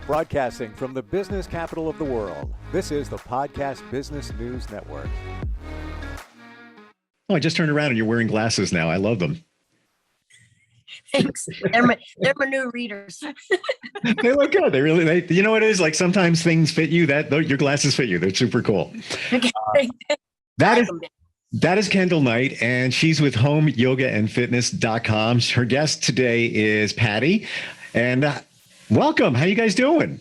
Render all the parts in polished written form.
Broadcasting from the business capital of the world, this is the Podcast Business News Network. Oh, I just turned around and you're wearing glasses now. I love them. Thanks. They're my new readers. They look good. You know what it is? Like sometimes things fit you. Your glasses fit you. They're super cool. That is Kendall Knight, and she's with homeyogaandfitness.com. Her guest today is Patty. And welcome. How you guys doing?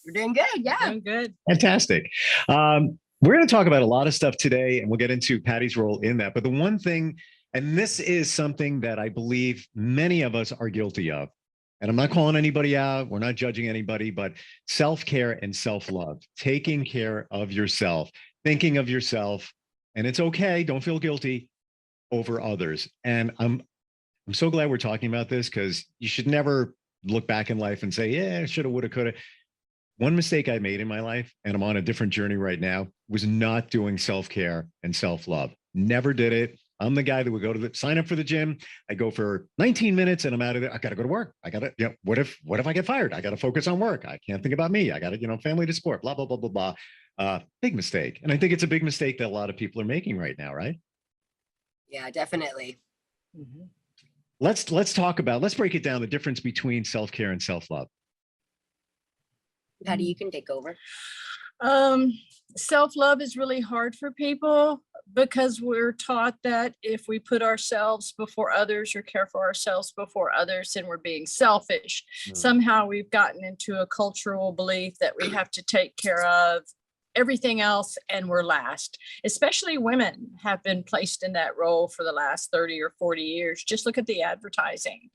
We're doing good. Yeah. Doing good. Fantastic. We're going to talk about a lot of stuff today, and we'll get into Patty's role in that. But the one thing, and this is something that I believe many of us are guilty of, and I'm not calling anybody out, we're not judging anybody, but self-care and self-love, taking care of yourself, thinking of yourself, and it's okay, don't feel guilty, over others. And I'm so glad we're talking about this, because you should never look back in life and say, yeah, shoulda, woulda, coulda. One mistake I made in my life, and I'm on a different journey right now, was not doing self-care and self-love. Never did it. I'm the guy that would go to sign up for the gym. I go for 19 minutes and I'm out of there. I got to go to work. I got to, what if I get fired? I got to focus on work. I can't think about me. I got to, family to support, blah, blah, blah, blah, blah. Big mistake. And I think it's a big mistake that a lot of people are making right now, right? Yeah, definitely. Mm-hmm. Let's break it down, the difference between self-care and self-love. Patty, you can take over. Self-love is really hard for people because we're taught that if we put ourselves before others or care for ourselves before others, then we're being selfish. Somehow we've gotten into a cultural belief that we have to take care of everything else and we're last. Especially women have been placed in that role for the last 30 or 40 years. Just look at the advertising.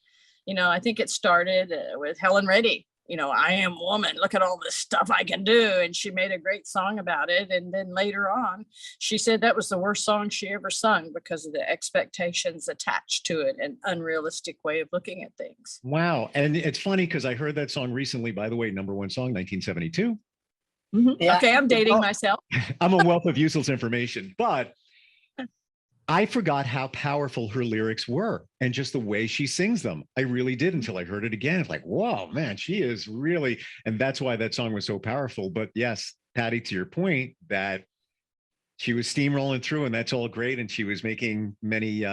I think it started with Helen Reddy. I am woman, look at all this stuff I can do. And she made a great song about it. And then later on, she said that was the worst song she ever sung because of the expectations attached to it, an unrealistic way of looking at things. Wow. And it's funny because I heard that song recently, by the way, #1 song, 1972. Mm-hmm. Yeah. Okay, I'm dating myself. I'm a wealth of useless information, but I forgot how powerful her lyrics were and just the way she sings them. I really did until I heard it again. It's like, whoa, man, she is really, and that's why that song was so powerful. But yes, Patty, to your point, that she was steamrolling through and that's all great. And she was making many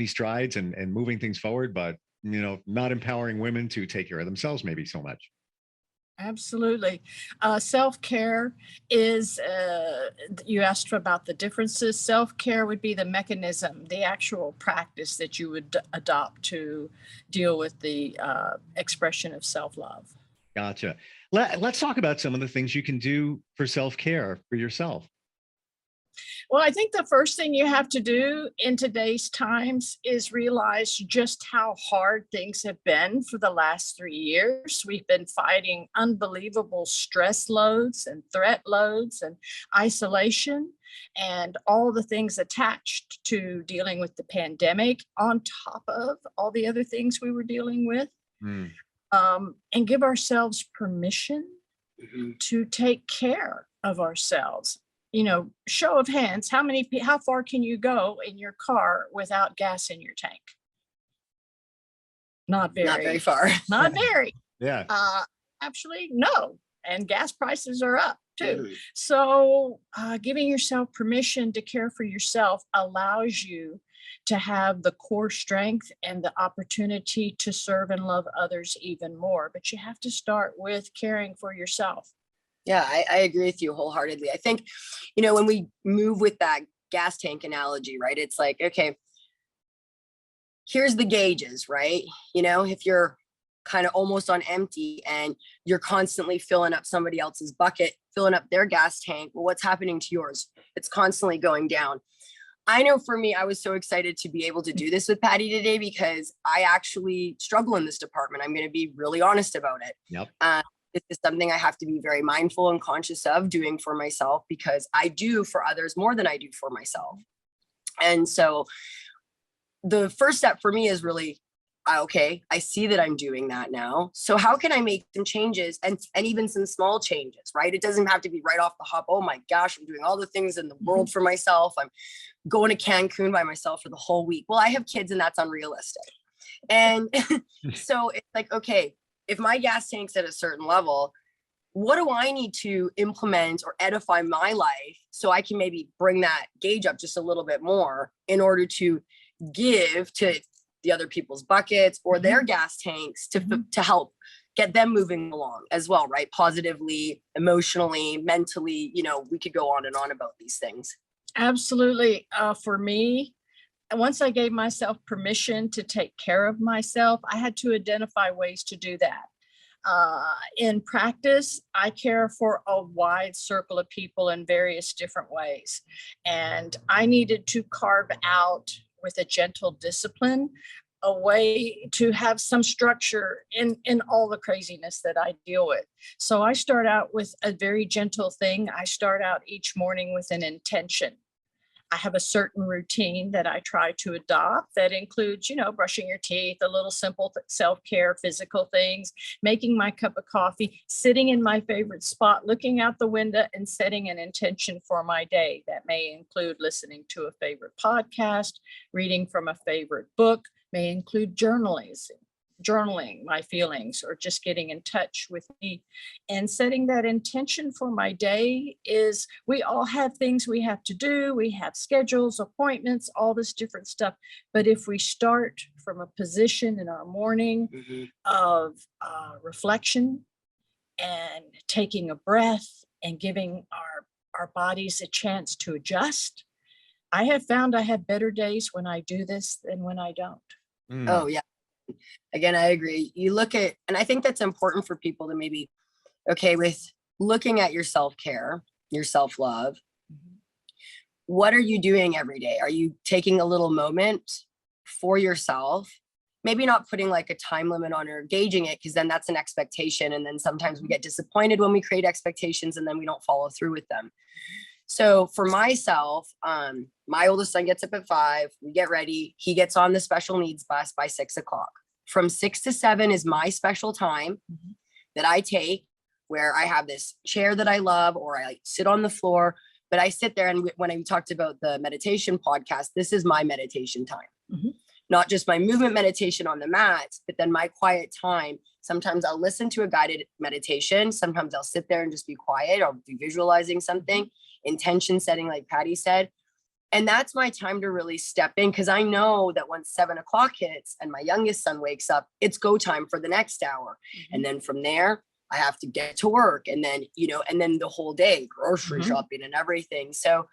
strides and moving things forward, but, not empowering women to take care of themselves maybe so much. Absolutely. Self-care is, you asked about the differences. Self-care would be the mechanism, the actual practice that you would adopt to deal with the expression of self-love. Gotcha. Let's talk about some of the things you can do for self-care for yourself. Well, I think the first thing you have to do in today's times is realize just how hard things have been for the last 3 years. We've been fighting unbelievable stress loads and threat loads and isolation and all the things attached to dealing with the pandemic on top of all the other things we were dealing with. And give ourselves permission to take care of ourselves. Show of hands, how far can you go in your car without gas in your tank? Not very far. Not very. Yeah. Actually, no. And gas prices are up too. So giving yourself permission to care for yourself allows you to have the core strength and the opportunity to serve and love others even more. But you have to start with caring for yourself. Yeah, I agree with you wholeheartedly. I think, when we move with that gas tank analogy, right? It's like, okay, here's the gauges, right? If you're kind of almost on empty and you're constantly filling up somebody else's bucket, filling up their gas tank, well, what's happening to yours? It's constantly going down. I know for me, I was so excited to be able to do this with Patty today because I actually struggle in this department. I'm going to be really honest about it. Yep. This is something I have to be very mindful and conscious of doing for myself because I do for others more than I do for myself. And so the first step for me is really, okay, I see that I'm doing that now. So how can I make some changes and even some small changes, right? It doesn't have to be right off the hop. Oh my gosh, I'm doing all the things in the world for myself. I'm going to Cancun by myself for the whole week. Well, I have kids and that's unrealistic. And so it's like, okay, if my gas tank's at a certain level, what do I need to implement or edify my life so I can maybe bring that gauge up just a little bit more in order to give to the other people's buckets or their gas tanks to help get them moving along as well, right? Positively, emotionally, mentally, we could go on and on about these things. Absolutely. For me, once I gave myself permission to take care of myself, I had to identify ways to do that. In practice, I care for a wide circle of people in various different ways. And I needed to carve out with a gentle discipline a way to have some structure in all the craziness that I deal with. So I start out with a very gentle thing. I start out each morning with an intention. I have a certain routine that I try to adopt that includes, brushing your teeth, a little simple self-care, physical things, making my cup of coffee, sitting in my favorite spot, looking out the window and setting an intention for my day. That may include listening to a favorite podcast, reading from a favorite book, may include journaling my feelings or just getting in touch with me. And setting that intention for my day is, we all have things we have to do. We have schedules, appointments, all this different stuff. But if we start from a position in our morning of reflection and taking a breath and giving our bodies a chance to adjust, I have found I have better days when I do this than when I don't. Oh, yeah. Again, I agree. You look at, and I think that's important for people to maybe, okay, with looking at your self-care, your self-love, what are you doing every day? Are you taking a little moment for yourself? Maybe not putting like a time limit on or gauging it, because then that's an expectation. And then sometimes we get disappointed when we create expectations and then we don't follow through with them. So for myself, my oldest son gets up at 5, we get ready. He gets on the special needs bus by 6 o'clock. From 6 to 7 is my special time that I take, where I have this chair that I love, or I sit on the floor, but I sit there. And when I talked about the meditation podcast, this is my meditation time, not just my movement meditation on the mat, but then my quiet time. Sometimes I'll listen to a guided meditation. Sometimes I'll sit there and just be quiet or be visualizing something, intention setting, like Patty said. And that's my time to really step in, because I know that once 7 o'clock hits and my youngest son wakes up, it's go time for the next hour. And then from there, I have to get to work, and then, and then the whole day, grocery shopping and everything. So,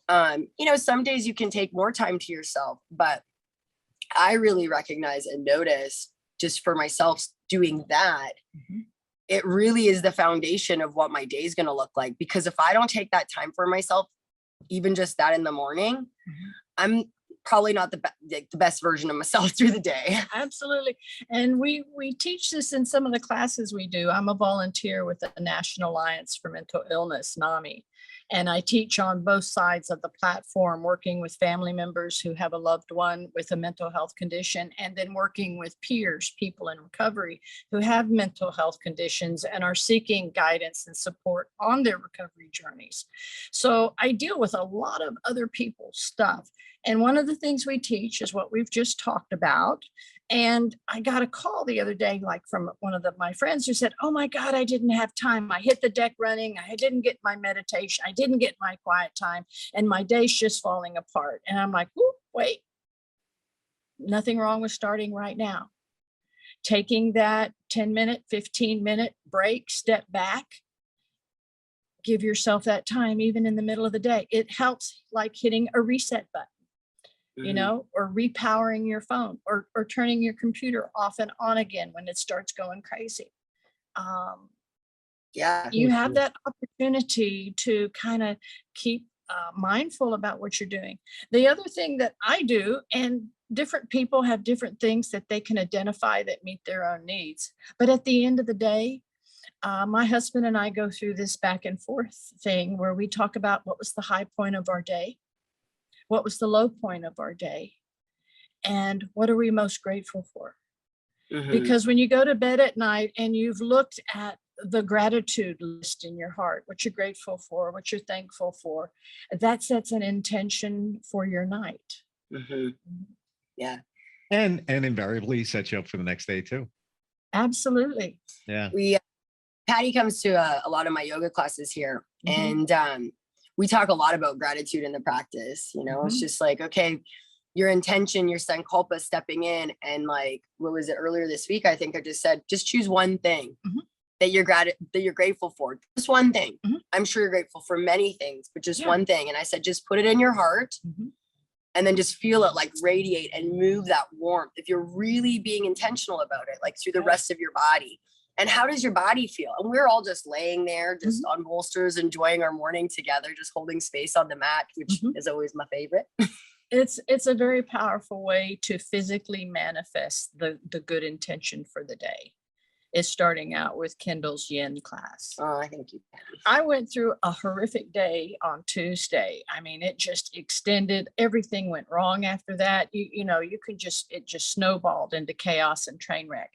some days you can take more time to yourself, but I really recognize and notice just for myself doing that, it really is the foundation of what my day is going to look like. Because if I don't take that time for myself, even just that in the morning, I'm probably not the best version of myself through the day. Absolutely. And we teach this in some of the classes we do. I'm a volunteer with the National Alliance for Mental Illness, NAMI. And I teach on both sides of the platform, working with family members who have a loved one with a mental health condition, and then working with peers, people in recovery who have mental health conditions and are seeking guidance and support on their recovery journeys. So I deal with a lot of other people's stuff. And one of the things we teach is what we've just talked about. And I got a call the other day, like from one of my friends, who said, "Oh my God, I didn't have time. I hit the deck running. I didn't get my meditation. I didn't get my quiet time. And my day's just falling apart." And I'm like, wait, nothing wrong with starting right now. Taking that 10-minute, 15-minute break, step back, give yourself that time, even in the middle of the day. It helps, like hitting a reset button, or repowering your phone, or turning your computer off and on again when it starts going crazy. You have that opportunity to kind of keep mindful about what you're doing. The other thing that I do, and different people have different things that they can identify that meet their own needs. But at the end of the day, my husband and I go through this back and forth thing where we talk about what was the high point of our day, what was the low point of our day, and what are we most grateful for? Because when you go to bed at night and you've looked at the gratitude list in your heart, what you're grateful for, what you're thankful for, that sets an intention for your night. Yeah. And invariably sets you up for the next day too. Absolutely. Yeah. We Patty comes to a lot of my yoga classes here, Mhm. and we talk a lot about gratitude in the practice. You know, it's Mhm. just like, okay, your intention, your sankalpa stepping in, and like, what was it earlier this week? I think I just said, just choose one thing Mhm. that you're grateful for. Just one thing. Mhm. I'm sure you're grateful for many things, but just Yeah. one thing. And I said, just put it in your heart, Mhm. and then just feel it like radiate and move that warmth. If you're really being intentional about it, like through the Yes. rest of your body. And how does your body feel? And we're all just laying there, just Mhm. on bolsters, enjoying our morning together, just holding space on the mat, which Mhm. is always my favorite. It's a very powerful way to physically manifest the good intention for the day. Is starting out with Kendall's yin class. Oh, I think you can. I went through a horrific day on Tuesday. I mean, it just extended. Everything went wrong after that. You know, you could just, it just snowballed into chaos and train wreck.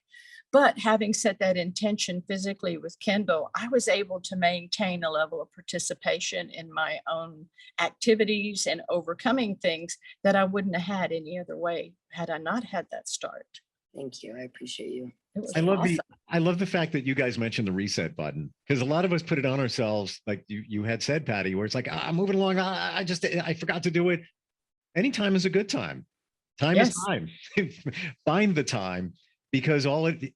But having set that intention physically with Kendall, I was able to maintain a level of participation in my own activities and overcoming things that I wouldn't have had any other way had I not had that start. Thank you. I appreciate you. It was I love awesome. I love the fact that you guys mentioned the reset button, because a lot of us put it on ourselves, like you had said, Patty, where it's like, I'm moving along. I forgot to do it. Any time is a good time. Time is Yes. time. Find the time, because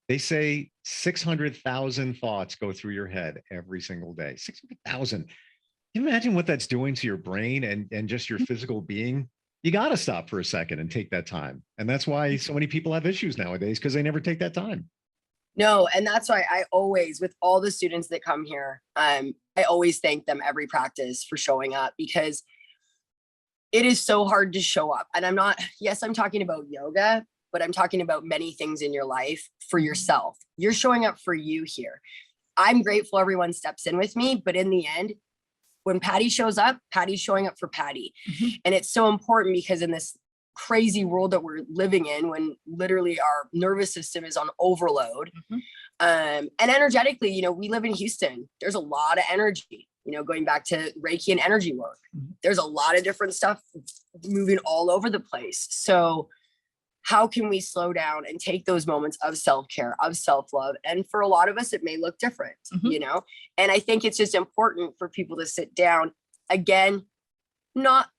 they say 600,000 thoughts go through your head every single day. 600,000. Can you imagine what that's doing to your brain and just your physical being? You got to stop for a second and take that time. And that's why so many people have issues nowadays, because they never take that time. No, and that's why I always, with all the students that come here, I always thank them every practice for showing up, because it is so hard to show up. And I'm not, yes, I'm talking about yoga, but I'm talking about many things in your life for yourself. You're showing up for you here. I'm grateful everyone steps in with me, but in the end, when Patty shows up, Patty's showing up for Patty. Mhm. And it's so important, because in this crazy world that we're living in, when literally our nervous system is on overload, Mhm. and energetically, you know, we live in Houston. There's a lot of energy, you know, going back to Reiki and energy work. Mhm. There's a lot of different stuff moving all over the place. So how can we slow down and take those moments of self-care, of self-love? And for a lot of us, it may look different, Mhm. you know? And I think it's just important for people to sit down again, not,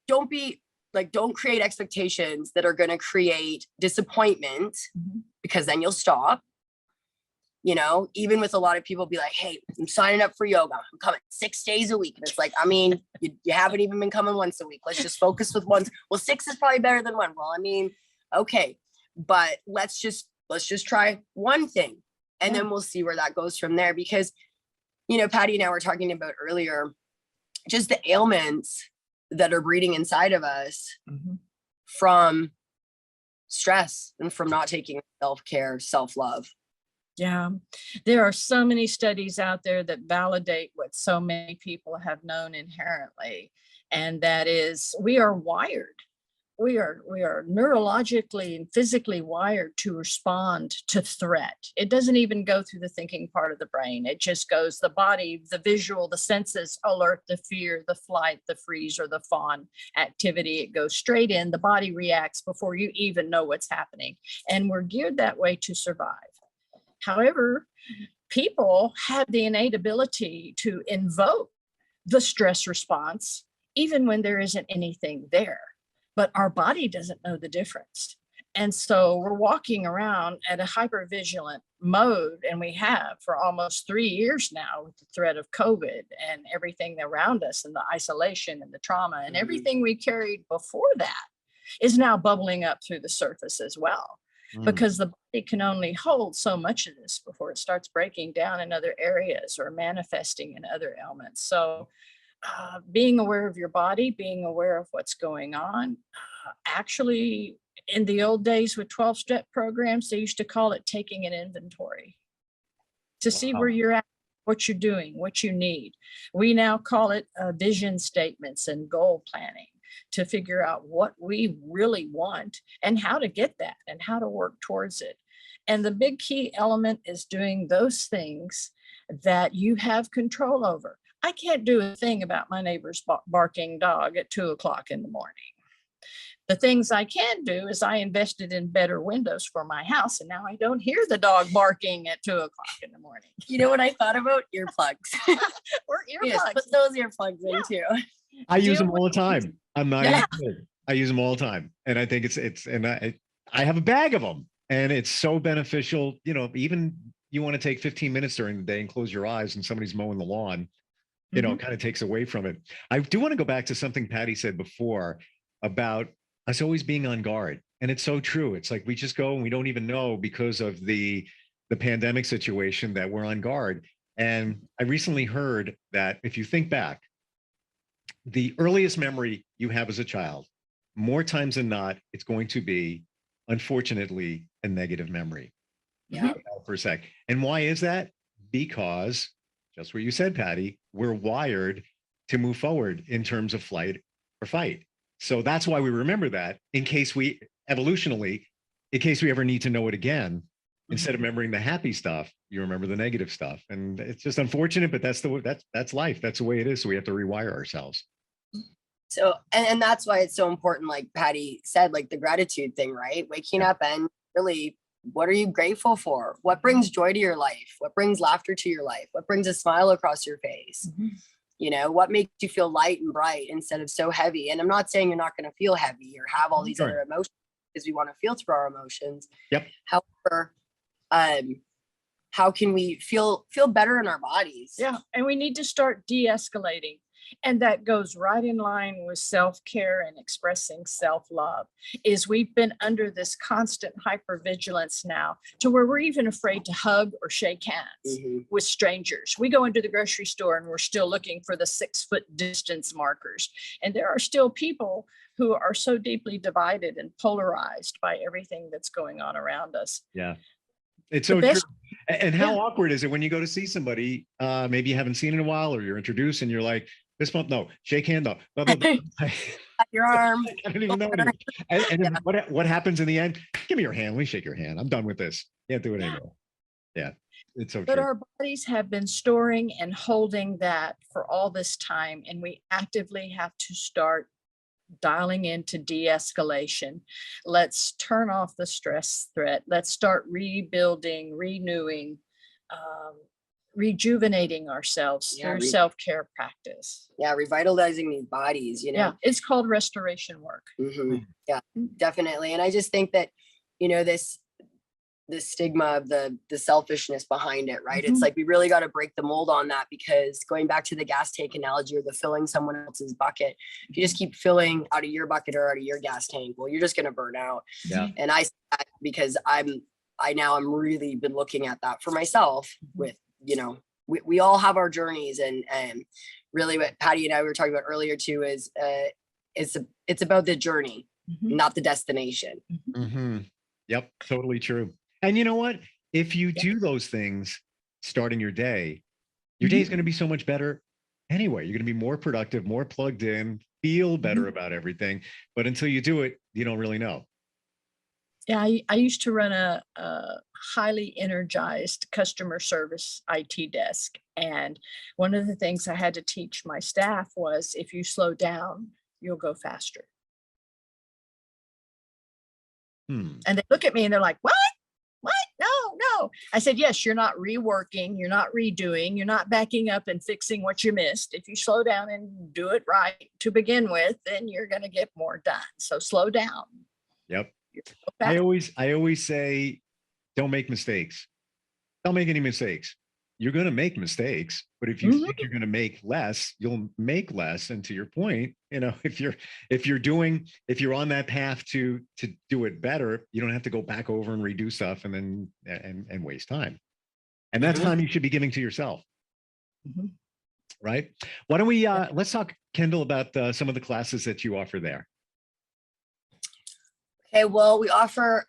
don't be like, don't create expectations that are going to create disappointment, Mhm. because then you'll stop. You know, even with a lot of people be like, hey, I'm signing up for yoga. I'm coming 6 days a week. And it's like, I mean, you haven't even been coming once a week. Let's just focus with one. Well, 6 is probably better than one. Well, I mean, okay, but let's just try one thing, and Yeah. then we'll see where that goes from there. Because, you know, Patty and I were talking about earlier, just the ailments that are breeding inside of us Mhm. from stress and from not taking self-care, self-love. Yeah, there are so many studies out there that validate what so many people have known inherently, and that is we are wired. We are neurologically and physically wired to respond to threat. It doesn't even go through the thinking part of the brain. It just goes the body, the visual, the senses alert, the fear, the flight, the freeze, or the fawn activity. It goes straight in. The body reacts before you even know what's happening. And we're geared that way to survive. However, people have the innate ability to invoke the stress response even when there isn't anything there, but our body doesn't know the difference. And so we're walking around at a hypervigilant mode, and we have for almost 3 years now with the threat of COVID and everything around us, and the isolation and the trauma and Mhm. everything we carried before that is now bubbling up through the surface as well, because the body can only hold so much of this before it starts breaking down in other areas or manifesting in other ailments. So, being aware of your body, being aware of what's going on, actually, in the old days with 12-step programs, they used to call it taking an inventory to see where Wow. you're at, what you're doing, what you need. We now call it vision statements and goal planning to figure out what we really want and how to get that and how to work towards it. And the big key element is doing those things that you have control over. I can't do a thing about my neighbor's barking dog at 2 o'clock in the morning. The things I can do is I invested in better windows for my house, and now I don't hear the dog barking at 2 o'clock in the morning. You know what I thought about? Earplugs. Or Yes, earplugs. put those earplugs in too. I use Deal them all the time. I'm not Yeah. even kidding. I use them all the time. And I think I have a bag of them, and it's so beneficial. You know, even you want to take 15 minutes during the day and close your eyes and somebody's mowing the lawn, you know, it kind of takes away from it. I do want to go back to something Patty said before about us always being on guard. And it's so true. It's like we just go and we don't even know because of the pandemic situation that we're on guard. And I recently heard that if you think back, the earliest memory you have as a child, more times than not, it's going to be, unfortunately, a negative memory. Yeah. For a sec. And why is that? Because just what you said, Patty, we're wired to move forward in terms of flight or fight. So that's why we remember that in case we evolutionally, in case we ever need to know it again, instead of remembering the happy stuff, you remember the negative stuff. And it's just unfortunate, but that's that's life. That's the way it is. So we have to rewire ourselves. So, and that's why it's so important, like Patty said, like the gratitude thing, right? Waking up and really, what are you grateful for? What brings joy to your life? What brings laughter to your life? What brings a smile across your face? You know, what makes you feel light and bright instead of so heavy? And I'm not saying you're not going to feel heavy or have all these other emotions, because we want to feel through our emotions. Yep. However, how can we feel better in our bodies? Yeah, and we need to start de-escalating. And that goes right in line with self-care and expressing self-love. Is we've been under this constant hypervigilance now to where we're even afraid to hug or shake hands with strangers. We go into the grocery store and we're still looking for the 6-foot distance markers. And there are still people who are so deeply divided and polarized by everything that's going on around us. Yeah. It's so true. And how awkward is it when you go to see somebody, maybe you haven't seen in a while, or you're introduced and you're like, this month, no, shake hand, no. Your arm. I don't even know anymore. And then what happens in the end? Give me your hand. Let me shake your hand. I'm done with this. Can't do it anymore. Yeah, it's so But true. our bodies have been storing and holding that for all this time, and we actively have to start dialing into de-escalation. Let's turn off the stress threat. Let's start rebuilding, renewing, rejuvenating ourselves through self-care practice. Yeah, revitalizing these bodies, you know. Yeah, it's called restoration work. Yeah, definitely. And I just think that, you know, this stigma of the selfishness behind it, right? It's like we really got to break the mold on that, because going back to the gas tank analogy or the filling someone else's bucket, if you just keep filling out of your bucket or out of your gas tank, well, you're just going to burn out. Yeah. And I say that because I'm really been looking at that for myself with, you know, we all have our journeys, and really what Patty and I were talking about earlier too is it's about the journey, not the destination. Yep, totally true. And you know what? If you do those things starting your day is going to be so much better anyway. You're going to be more productive, more plugged in, feel better about everything. But until you do it, you don't really know. Yeah, I used to run a highly energized customer service IT desk. And one of the things I had to teach my staff was, if you slow down, you'll go faster. And they look at me and they're like, what? What? No. I said, yes, you're not reworking, you're not redoing, you're not backing up and fixing what you missed. If you slow down and do it right to begin with, then you're going to get more done. So slow down. Yep. I always say, don't make mistakes. Don't make any mistakes. You're going to make mistakes, but if you think you're going to make less, you'll make less. And to your point, you know, if you're on that path to do it better, you don't have to go back over and redo stuff and then and waste time. And that's time you should be giving to yourself. Right? Why don't we let's talk, Kendall, about some of the classes that you offer there. Okay, well, we offer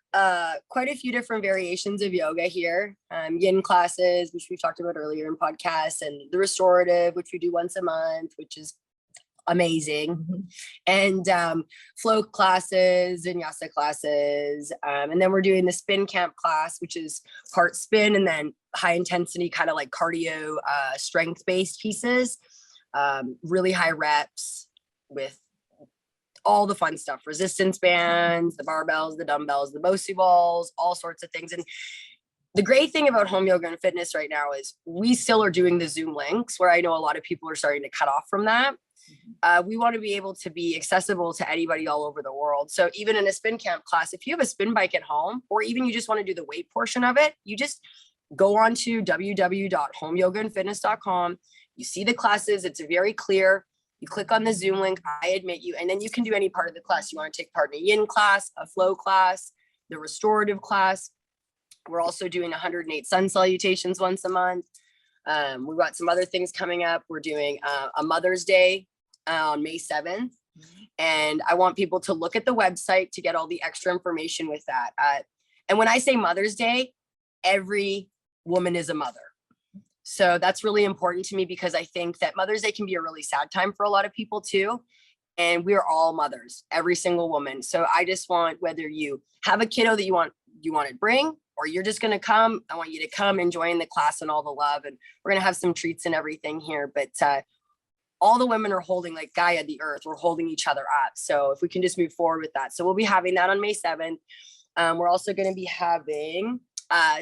quite a few different variations of yoga here. Yin classes, which we talked about earlier in podcasts, and the restorative, which we do once a month, which is amazing. And flow classes, vinyasa classes. And then we're doing the spin camp class, which is part spin and then high intensity, kind of like cardio, strength-based pieces. Really high reps with all the fun stuff, resistance bands, the barbells, the dumbbells, the BOSU balls, all sorts of things. And the great thing about home yoga and fitness right now is we still are doing the Zoom links, where I know a lot of people are starting to cut off from that. We want to be able to be accessible to anybody all over the world. So even in a spin camp class, if you have a spin bike at home, or even you just want to do the weight portion of it, you just go on to www.homeyogaandfitness.com. You see the classes. It's very clear. You click on the Zoom link, I admit you, and then you can do any part of the class. You want to take part in a yin class, a flow class, the restorative class. We're also doing 108 sun salutations once a month. We've got some other things coming up. We're doing a Mother's Day on May 7th. And I want people to look at the website to get all the extra information with that. And when I say Mother's Day, every woman is a mother. So that's really important to me, because I think that Mother's Day can be a really sad time for a lot of people too. And we're all mothers, every single woman. So I just want, whether you have a kiddo that you want to bring, or you're just going to come, I want you to come and join the class and all the love. And we're going to have some treats and everything here. But all the women are holding, like Gaia, the earth, we're holding each other up. So if we can just move forward with that. So we'll be having that on May 7th. We're also going to be having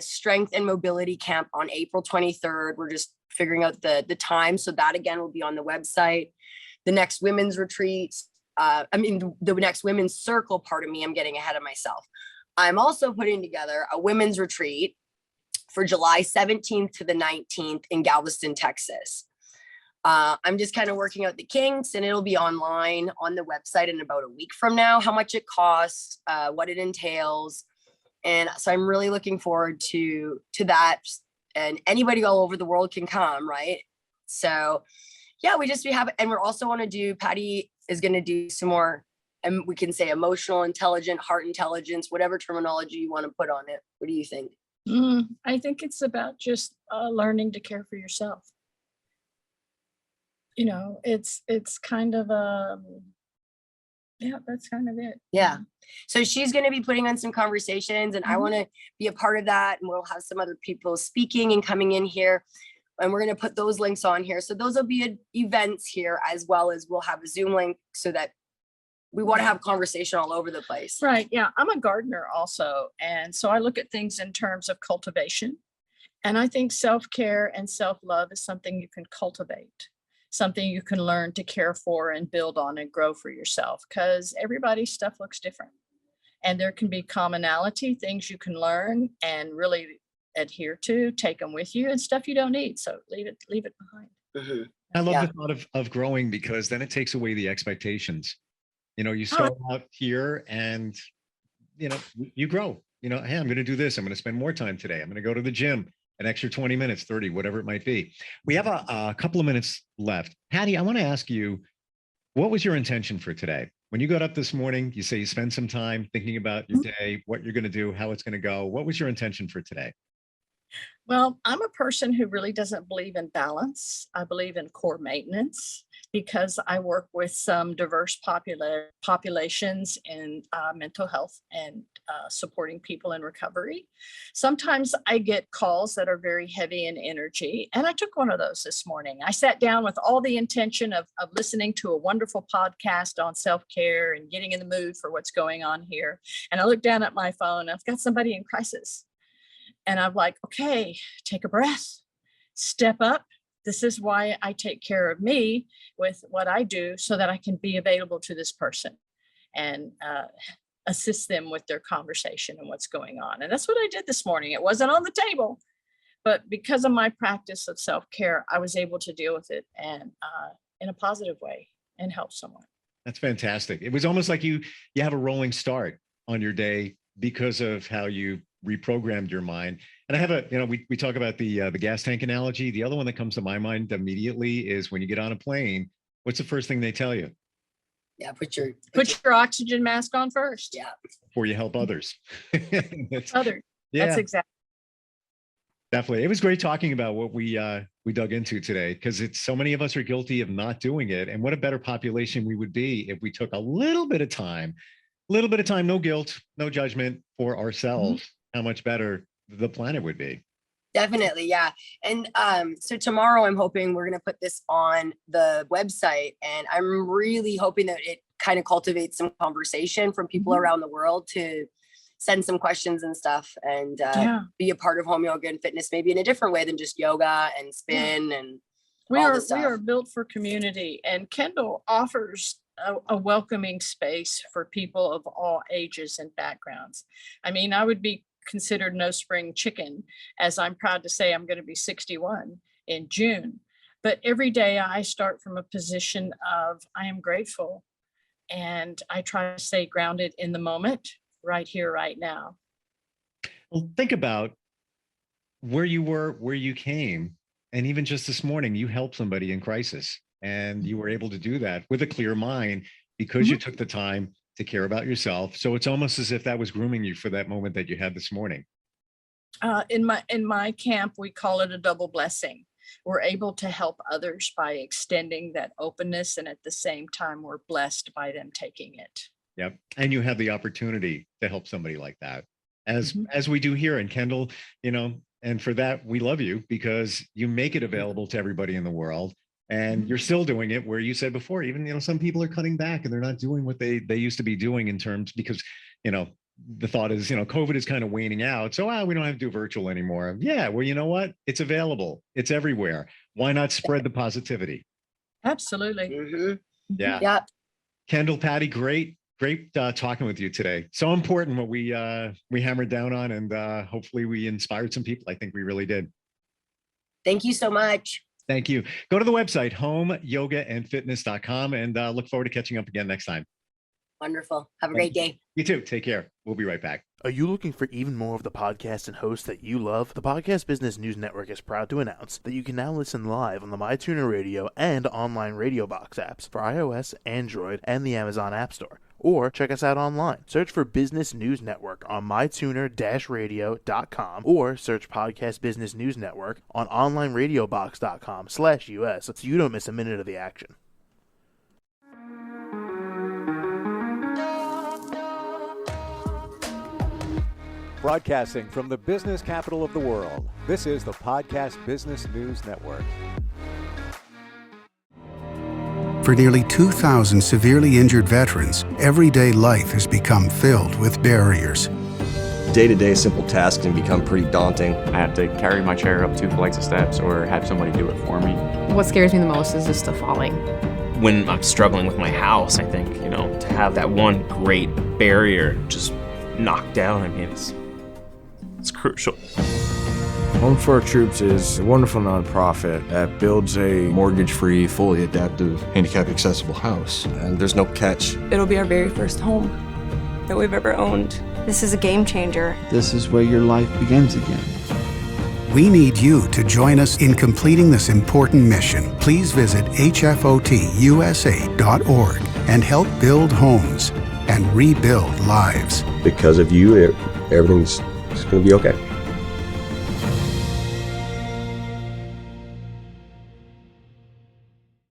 strength and mobility camp on April 23rd. We're just figuring out the time. So that again will be on the website. The next women's retreat, the next women's circle, pardon me, I'm getting ahead of myself. I'm also putting together a women's retreat for July 17th to the 19th in Galveston, Texas. I'm just kind of working out the kinks, and it'll be online on the website in about a week from now, how much it costs, what it entails. And so I'm really looking forward to that, and anybody all over the world can come, right? So yeah, and we're also want to do, Patty is going to do some more, and we can say emotional intelligence, heart intelligence, whatever terminology you want to put on it. What do you think? I think it's about just learning to care for yourself. You know, it's kind of yeah, that's kind of it. Yeah. So she's going to be putting on some conversations, and I want to be a part of that. And we'll have some other people speaking and coming in here, and we're going to put those links on here. So those will be events here, as well as we'll have a Zoom link, so that we want to have conversation all over the place. Right. Yeah. I'm a gardener also. And so I look at things in terms of cultivation. And I think self-care and self-love is something you can cultivate, something you can learn to care for and build on and grow for yourself, because everybody's stuff looks different. And there can be commonality, things you can learn and really adhere to, take them with you, and stuff you don't need. So leave it behind. Mm-hmm. I love the thought of growing, because then it takes away the expectations. You know, you start out here and, you know, you grow, you know, hey, I'm going to do this. I'm going to spend more time today. I'm going to go to the gym an extra 20 minutes, 30, whatever it might be. We have a couple of minutes left. Patty, I want to ask you, what was your intention for today? When you got up this morning, you say you spend some time thinking about your day, what you're going to do, how it's going to go. What was your intention for today? Well, I'm a person who really doesn't believe in balance. I believe in core maintenance, because I work with some diverse populations in mental health and supporting people in recovery. Sometimes I get calls that are very heavy in energy, and I took one of those this morning. I sat down with all the intention of listening to a wonderful podcast on self-care and getting in the mood for what's going on here. And I looked down at my phone, I've got somebody in crisis. And I'm like, okay, take a breath, step up. This is why I take care of me with what I do, so that I can be available to this person and assist them with their conversation and what's going on. And that's what I did this morning. It wasn't on the table, but because of my practice of self-care, I was able to deal with it and in a positive way and help someone. That's fantastic. It was almost like you have a rolling start on your day because of how you reprogrammed your mind. And I have we talk about the gas tank analogy. The other one that comes to my mind immediately is when you get on a plane, what's the first thing they tell you? Yeah, put your oxygen mask on first. Yeah. Before you help others. Others. Yeah. That's exactly. Definitely. It was great talking about what we dug into today, because it's so many of us are guilty of not doing it. And what a better population we would be if we took a little bit of time, no guilt, no judgment for ourselves. How much better the planet would be. Definitely. Yeah. And so tomorrow I'm hoping we're going to put this on the website, and I'm really hoping that it kind of cultivate some conversation from people around the world to send some questions and stuff, and be a part of home yoga and fitness, maybe in a different way than just yoga and spin and we all the stuff. We are built for community, and Kendall offers a welcoming space for people of all ages and backgrounds. I mean, I would be considered no spring chicken, as I'm proud to say I'm going to be 61 in June. But every day I start from a position of I am grateful, and I try to stay grounded in the moment, right here, right now. Well, think about where you were, where you came, and even just this morning, you helped somebody in crisis, and you were able to do that with a clear mind because you took the time to care about yourself. So it's almost as if that was grooming you for that moment that you had this morning. In my camp, we call it a double blessing. We're able to help others by extending that openness, and at the same time, we're blessed by them taking it. Yep. And you have the opportunity to help somebody like that, as we do here in Kendall, you know, and for that, we love you because you make it available to everybody in the world. And you're still doing it where you said before, even, you know, some people are cutting back and they're not doing what they used to be doing in terms, because, you know, the thought is, you know, COVID is kind of waning out. So we don't have to do virtual anymore. Yeah. Well, you know what? It's available. It's everywhere. Why not spread the positivity? Absolutely. Yeah. Kendall, Patty, great talking with you today. So important what we hammered down on, and hopefully we inspired some people. I think we really did. Thank you so much. Thank you. Go to the website, homeyogaandfitness.com, and look forward to catching up again next time. Wonderful. Have a great day. You too. Take care. We'll be right back. Are you looking for even more of the podcasts and hosts that you love? The Podcast Business News Network is proud to announce that you can now listen live on the MyTuner Radio and online Radio Box apps for iOS, Android, and the Amazon App Store. Or check us out online. Search for Business News Network on mytuner-radio.com, or search Podcast Business News Network on onlineradiobox.com/US so you don't miss a minute of the action. Broadcasting from the business capital of the world, this is the Podcast Business News Network. For nearly 2,000 severely injured veterans, everyday life has become filled with barriers. Day-to-day simple tasks can become pretty daunting. I have to carry my chair up 2 flights of steps or have somebody do it for me. What scares me the most is just the falling. When I'm struggling with my house, I think, you know, to have that one great barrier just knocked down, I mean, it's crucial. Home for Our Troops is a wonderful nonprofit that builds a mortgage-free, fully adaptive, handicap-accessible house. And there's no catch. It'll be our very first home that we've ever owned. This is a game changer. This is where your life begins again. We need you to join us in completing this important mission. Please visit hfotusa.org and help build homes and rebuild lives. Because of you, everything's going to be okay.